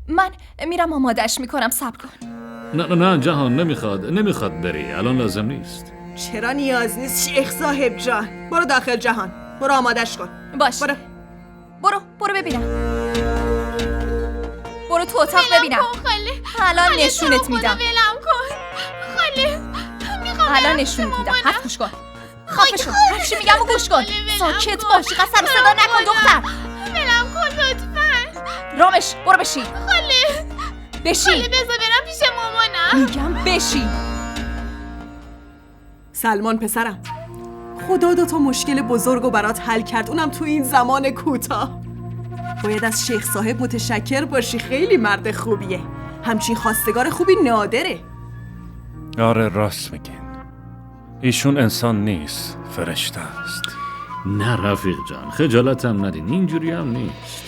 من میرم آمادش میکنم، صبر کن. نه جهان نمیخواد بری، الان لازم نیست. چرا نیاز نیست شیخ صاحب جان؟ برو داخل جهان، برو آمادش کن. باش، برو ببینم. برو تو اتاق ببینم. الان نشونت میدم. ولم کن خاله، میخوام الان نشونت میدم. حرف گوش کن. خفه شو. هرچی میگم و گوش کن. ساکت باش، قسم صدا نکن دختر. ولم کن لطفاً. رامش برو بشین. خاله بشین. خاله بذار برم پیش مامانم. میگم بشین. سلمان پسرم، خدا 2 مشکل بزرگو برات حل کرد، اونم تو این زمان کوتاه. باید از شیخ صاحب متشکر باشی، خیلی مرد خوبیه. همچین خواستگار خوبی نادره. آره راست میگین، ایشون انسان نیست، فرشته است. نه رفیق جان، خجالتم ندین، اینجوری هم نیست.